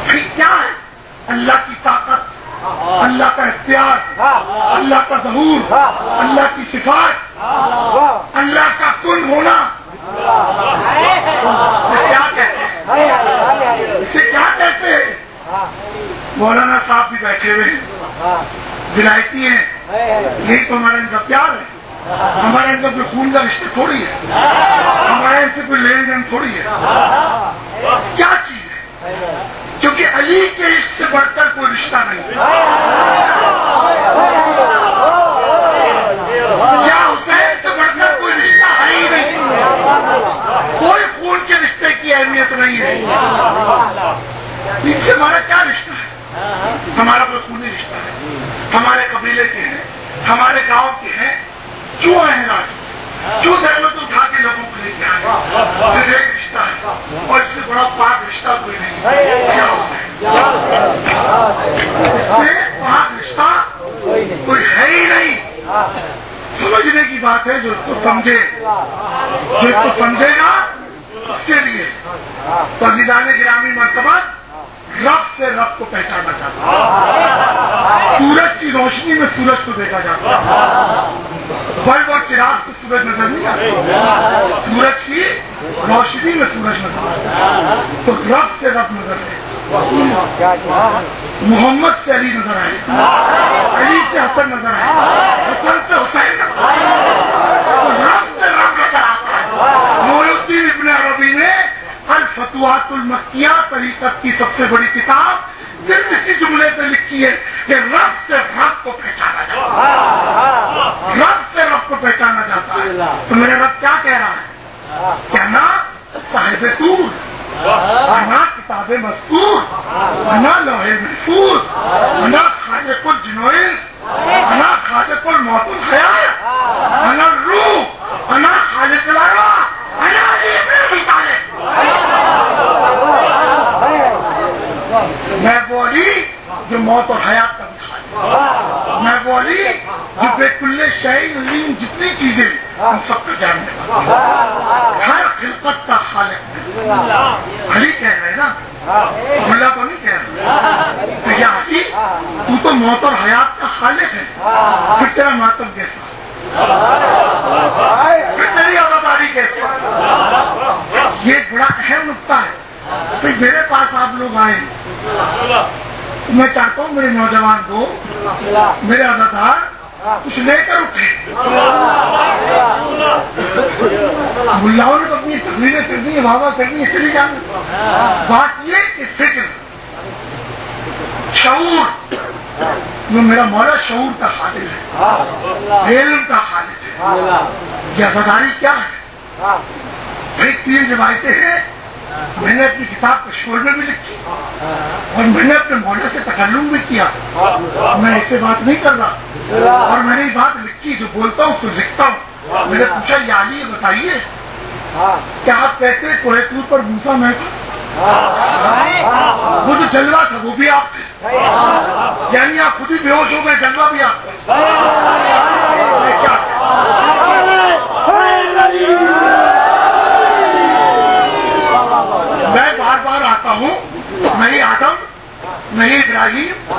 پھر کیا ہے؟ اللہ کی طاقت، اللہ کا اختیار، اللہ کا ظہور، اللہ کی صفات، اللہ کا کن ہونا. اسے کیا کہتے ہیں؟ اسے کیا کہتے ہیں؟ مولانا صاحب بھی بیٹھے ہوئے ہیں، ولایتی ہیں. یہی تو ہمارے ان کا پیار ہے. ہمارے اندر کوئی خون کا رشتہ تھوڑی ہے، ہمارے ان سے کوئی لین دین تھوڑی ہے. کیا چیز ہے؟ کیونکہ علی کے عشق سے بڑھ کر کوئی رشتہ نہیں. کیا حسین سے بڑھ کر کوئی رشتہ ہے ہی نہیں. کوئی خون کے رشتے کی اہمیت نہیں ہے. ان سے ہمارا کیا رشتہ ہے؟ ہمارا کوئی خونی رشتہ ہے، ہمارے قبیلے کے ہیں، ہمارے گاؤں کے ہیں. کیوں آئے راج؟ کیوں زحمت اٹھا کے لوگوں کو لے کے آئے؟ صرف ایک رشتہ ہے، اور اس سے بڑا پاک رشتہ کوئی نہیں. کیا ہو جائے؟ اس سے پاک رشتہ کوئی ہے ہی نہیں. سمجھنے کی بات ہے. جو اس کو سمجھے، جو اس کو سمجھے گا اس کے لیے. تو عزیزان گرامی مرتبہ رب سے رب کو پہچانا چاہتا ہے. سورج کی روشنی میں سورج کو دیکھا جاتا ہے. بلب اور چراغ سے سورج نظر نہیں آتا، سورج کی روشنی میں سورج نظر آتا. تو رب سے رب نظر ہے. محمد سے علی نظر آئے، علی سے حسن نظر آئے، حسن سے حسین نظر آئے. تو رب سے رب نظر آتا ہے. محی الدین ابن عربی نے الفتوحات المکیہ طریقت کی سب سے بڑی کتاب صرف اسی جملے پہ لکھی ہے کہ رب سے رب کو پہچانا جاتا ہے. رب سے رب کو پہچانا جاتا ہے. تو میرا رب کیا کہہ رہا ہے؟ کہنا صاحب طور، انا کتاب مذکور، انا لوح محفوظ، انا خالق الجنوئس، انا خالق الموت الحیات، انا الروح، انا خالق الارواح، انا علی ابن ابی طالب. میں وہ علی جو موت اور حیات کا بھی خالق، میں وہ علی جو بے کل شیء علیم، جتنی چیزیں ان سب کو جاننے والا، ہر خلقت کا خالق. علی کہہ رہے نا، اللہ تو نہیں کہہ رہے. تو یا علی تو تو موت اور حیات کا خالق ہے، پھر تیرا ماتم کیسا، پھر تیری آزاداری کیسے؟ یہ ایک بڑا اہم نقطہ ہے. تو میرے پاس آپ لوگ آئے، میں چاہتا ہوں میرے نوجوان دوست، میرے عزادار کچھ لے کر اٹھے. ملاؤں نے تو اپنی تقریریں کرنی ہے، واہ واہ کرنی ہے، چلی جانا. بات یہ کہ فکر، شعور، جو میرا مولا شعور کا خالق ہے، علم کا خالق ہے. یہ عزاداری کیا ہے؟ بھائی 3 روایتیں ہیں. میں نے اپنی کتاب کشور میں بھی لکھی اور میں نے اپنے مولا سے تکلم بھی کیا. میں ایسے بات نہیں کر رہا، اور میں نے یہ بات لکھی، جو بولتا ہوں اس کو لکھتا ہوں. میں نے پوچھا یا علی بتائیے کیا آپ کہتے کوہ طور پر موسیٰ میں تھا؟ وہ جو جلوہ تھا وہ بھی آپ تھے، یعنی آپ خود ہی بے ہوش ہو گئے، جلوہ بھی آپ تھے. کیا میں بار بار آتا ہوں، میں ہی آدم، میں ہی ابراہیم،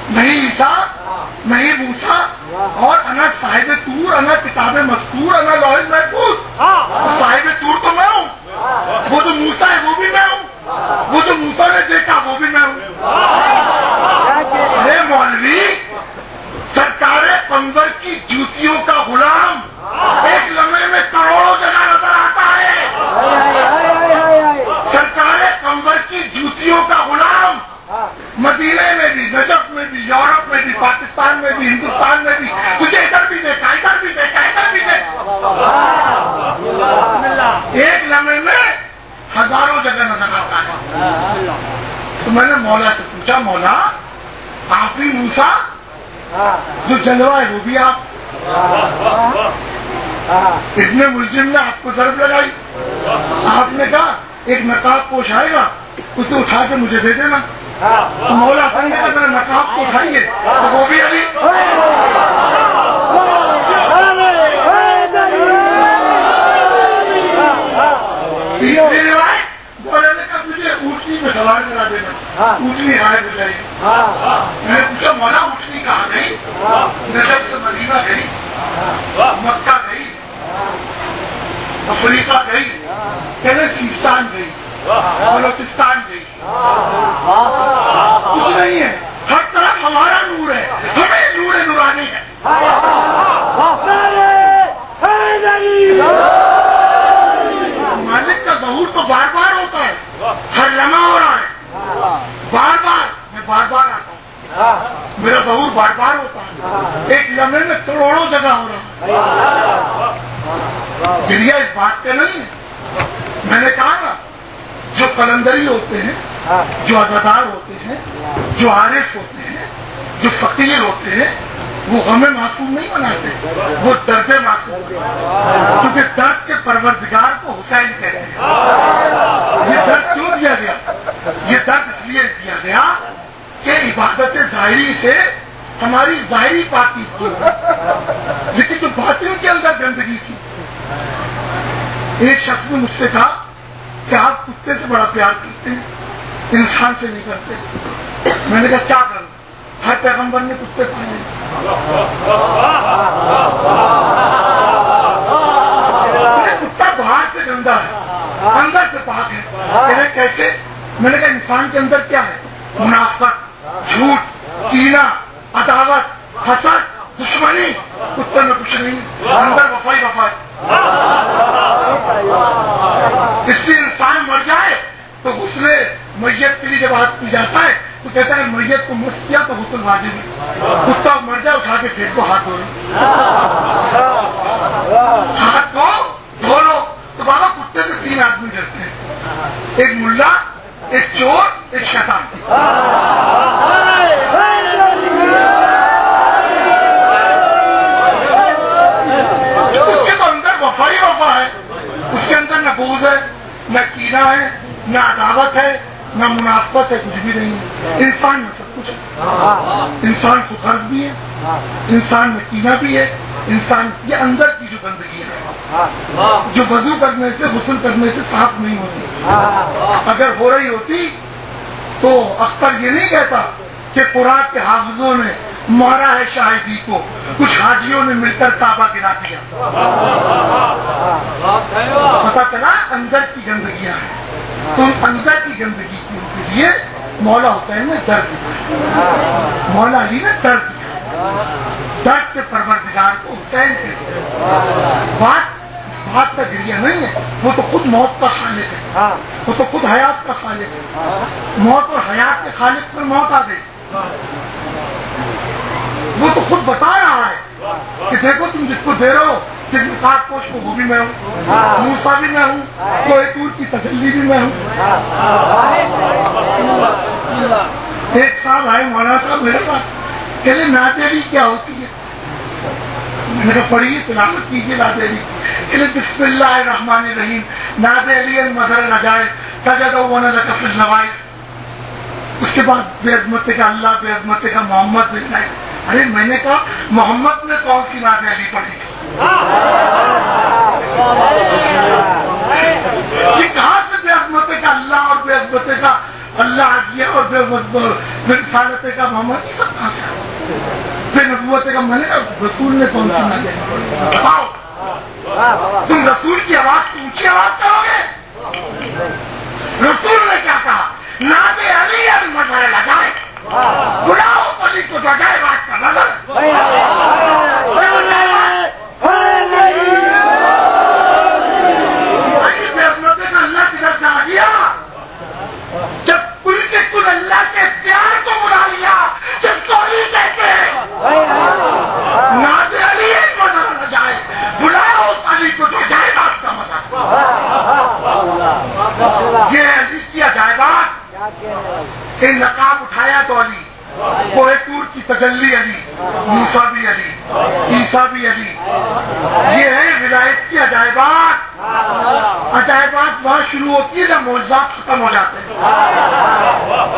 میں ہی عیسیٰ، میں ہی موسیٰ، اور انا صاحب طور، انا کتاب مذکور، انا لوح محفوظ. صاحب طور تو میں ہوں، وہ جو موسیٰ ہے وہ بھی میں ہوں، وہ جو موسیٰ نے دیکھا وہ بھی میں ہوں. ارے مولوی، سرکار قمر کی جوتیوں کا غلام ایک لمحے میں کروڑوں جگہ نظر آتا ہے. سرکار قمر کی جوتیوں کا غلام مدینے میں بھی، نجف میں بھی، یورپ میں بھی، پاکستان میں بھی، ہندوستان میں بھی. تجھے ادھر بھی دیکھا، ادھر بھی دیکھا، ادھر بھی دیکھا. ایک لمحے میں ہزاروں جگہ نظر آتا ہے. تو میں نے مولا سے پوچھا، مولا آپ ہی موسیٰ جو جلوہ ہے وہ بھی آپ؟ ابن ملجم نے آپ کو ضرب لگائی. آپ نے کہا ایک نقاب پوش آئے گا، اسے اٹھا کے مجھے دے دینا. تو مولا حسن نے کہا ذرا نقاب کو اٹھائیے، تو وہ بھی علی. تیسری روایت، مولا نے کہا مجھے اونٹنی پہ سوار کرا دینا. اٹھنی غائب ہو جائے گی. میں نے پوچھا مولا اٹھنی کہاں گئی؟ نجف سے مدینہ گئی, مکہ گئی, افریقہ گئی, کہنے سیستان گئی, بلوچستان گئی. کچھ نہیں ہے, ہر طرف ہمارا نور ہے, ہمیں نور نورانی ہے. مالک کا ظہور تو بار بار ہوتا ہے, ہر لمحہ ہو رہا ہے, بار بار. میں بار بار آتا ہوں, میرا ظہور بار بار ہوتا ہے, ایک لمحے میں کروڑوں جگہ ہو رہا ہے. گریا اس بات کا نہیں ہے. میں نے کہا نا, جو قلندری ہوتے ہیں, جو عزادار ہوتے ہیں, جو عارف ہوتے ہیں, جو فقیر ہوتے ہیں, وہ غم معصوم نہیں مناتے, وہ درد معصوم ہوتے ہیں. کیونکہ درد کے پروردگار کو حسین کہتے ہیں. یہ درد کیوں دیا گیا؟ یہ درد اس لیے دیا گیا کہ عبادت ظاہری سے ہماری ظاہری پاکی کی, لیکن جو باطن کے اندر گندگی تھی. ایک شخص نے مجھ سے کہا کہ آپ کتے سے بڑا پیار کرتے ہیں, انسان سے نہیں کرتے. میں نے کہا کیا کروں؟ ہر پیغمبر نے کتے پالے. کتا باہر سے گندا ہے, اندر سے پاک ہے. کہنے کیسے؟ میں نے کہا انسان کے اندر کیا ہے؟ منافقت, جھوٹ, کینہ, عداوت, حسد, دشمنی. کتے میں کچھ نہیں, اندر وفائی وفائی. اس لیے انسان مر جائے تو غسل میت کے لیے جب ہاتھ کی جاتا ہے تو کہتا ہے میت کو مس کیا تو غسل واجب ہے. کتا مر جائے اٹھا کے پھر کو ہاتھ دھو لو, ہاتھ دھو لو. تو بابا کتے سے 3 آدمی ڈرتے ہیں, ایک ملا, ایک چور, ایک شیطان. اس کے تو اندر وفائی وفا ہے, اس کے اندر نہ بغض ہے, نہ کینہ ہے, نہ عداوت ہے, نہ منافقت ہے, کچھ بھی نہیں ہے. انسان میں سب کچھ ہے. انسان کو قرض بھی ہے, انسان میں کینہ بھی ہے. انسان یہ اندر کی جو گندگی ہے, جو وضو کرنے سے, غسل کرنے سے صاف نہیں ہوتی. اگر ہو رہی ہوتی تو اختر یہ نہیں کہتا کہ قرآن کے حافظوں نے مارا ہے شاہدی کو, کچھ حاجیوں نے مل کر کعبہ گرا دیا. پتا چلا اندر کی گندگیاں ہیں. تو ان اندر کی گندگی کے لیے مولا حسین نے درد دیا, مولا علی نے درد دیا. درد کے پروردگار کو حسین کہتے ہیں. بات کا ذریعہ نہیں ہے, وہ تو خود موت کا خالق ہے, وہ تو خود حیات کا خالق ہے. موت اور حیات کے خالق پر موت آ گئی. وہ تو خود بتا رہا ہے کہ دیکھو تم جس کو دے رہے ہو, جس نقاب پوش کو وہ بھی میں ہوں, موسیٰ بھی میں ہوں, کوہ طور کی تجلی بھی میں ہوں. ایک صاحب آئے مولانا صاحب میرے پاس, کہنے نعت علی کیا ہوتی ہے؟ میں نے کہا پڑھیے, تلاوت کیجیے نعت علی. کہنے بسم اللہ الرحمن الرحیم, نعت علی المظہر لجائے تجدون لک فی النوائب. اس کے بعد بے عظمت کا اللہ, بے عظمت کا محمد بن جائے. ارے میں نے کہا محمد نے کون سی نعت علی پڑھی تھی؟ یہ کہاں سے بے عظمت کا اللہ اور بے عظمت کا اللہ آ گیا اور بے رسالت کا محمد, یہ سب کہاں سے آیا؟ بے نبوت کا. میں نے کہا رسول نے کون سی نعت علی پڑھی؟ بتاؤ. تم رسول کی آواز کی اونچی آواز کرو گے؟ رسول نے کیا کہا؟ نعت علی المظہر لجائے, بلاؤ علی کو جگائے بات کا نظر. علی بے عظمت کا اللہ کدھر سے آ گیا؟ جب کل کے کل اللہ کے اختیار کو بلا لیا, جس کو علی کہتے ہیں. نعت علی المظہر لجائے, بلاؤ علی کو جگائے بات کا مظہر. یہ علی کی عجائبات کہ نقاب اٹھایا تو علی, کوہ طور کی تجلی علی, موسیٰ بھی علی, عیسیٰ بھی علی. یہ ہے ولایت کی عجائبات. عجائبات وہاں شروع ہوتی ہے جب معجزات ختم ہو جاتے ہیں.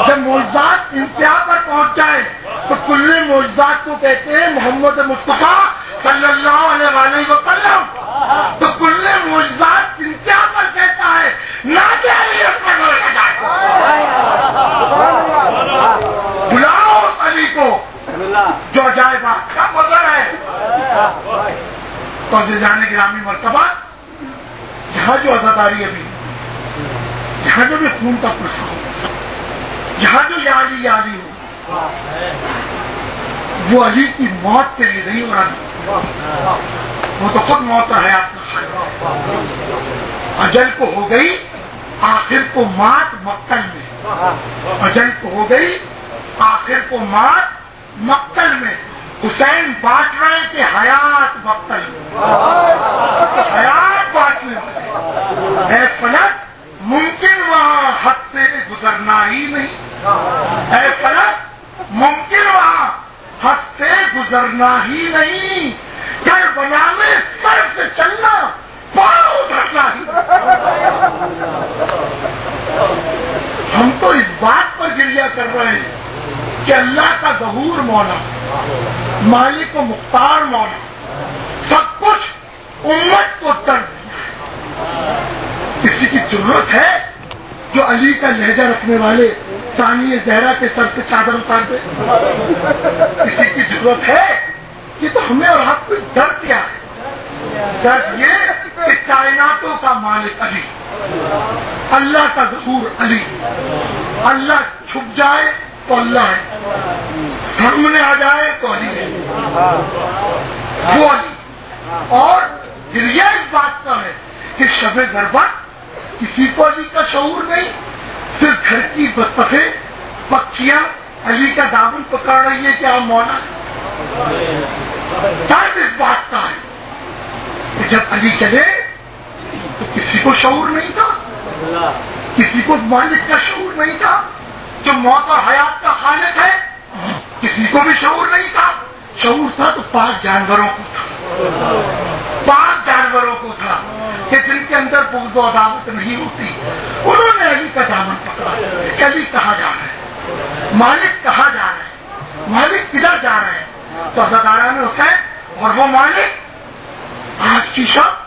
جب معجزات انتہا پر پہنچ جائے تو کل معجزات کو کہتے ہیں محمد مصطفیٰ صلی اللہ علیہ وسلم. تو کل معجزات انتہا پر کہتا ہے نعت علی المظہر لجائے. تو عزیزان گرامی مرتبہ یہاں جو عزاداری ابھی یہاں جو بھی خون کا پرسہ ہو یہاں جو یاری یاری ہو وہ علی کی موت کے لیے نہیں ہو رہا، وہ تو خود موت ہے آپ کا اجل کو ہو گئی آخر کو مات مقتل میں، اجل کو ہو گئی آخر کو مات مقتل میں۔ حسین بانٹ رہے تھے حیات مقتل میں، حیات بانٹنے والے۔ اے فلک ممکن وہاں حد سے گزرنا ہی نہیں، اے فلک ممکن وہاں حد سے گزرنا ہی نہیں، کربلا میں سر سے چلنا پاؤں دھرنا ہی۔ ہم تو اس بات پر گریہ کر رہے ہیں کہ اللہ کا ظہور مولا، مالک و مختار مولا سب کچھ امت کو کر دیا۔ کسی کی ضرورت ہے جو علی کا لہجہ رکھنے والے ثانی زہرا کے سر سے چادر اتار دے؟ کسی کی ضرورت ہے؟ یہ تو ہمیں اور آپ کو درد کیا ہے؟ درد یہ کہ کائناتوں کا مالک علی، اللہ کا ظہور علی، اللہ چھپ جائے تو اللہ ہے، سامنے آ جائے تو علی ہے، وہ علی۔ اور پھر یہ اس بات کا ہے کہ شب غربت کسی کو علی کا شعور نہیں، صرف گھر کی بطخیں پکھیاں علی کا دامن پکڑ رہی ہے کہ آپ مولا ہے۔ درد اس بات کا ہے کہ جب علی چلے تو کسی کو شعور نہیں تھا، کسی کو مالک کا شعور نہیں تھا، جو موت اور حیات کا خالق ہے کسی کو بھی شعور نہیں تھا۔ شعور تھا تو پاک جانوروں کو تھا، پاک جانوروں کو تھا کہ جن کے اندر بغض و عداوت نہیں ہوتی، انہوں نے علی کا دامن پکڑا کہ علی کہاں جا رہا ہے، مالک کہاں جا رہا ہے، مالک کدھر جا رہے ہیں؟ تو عزاداران حسین اور وہ مالک آج کی شب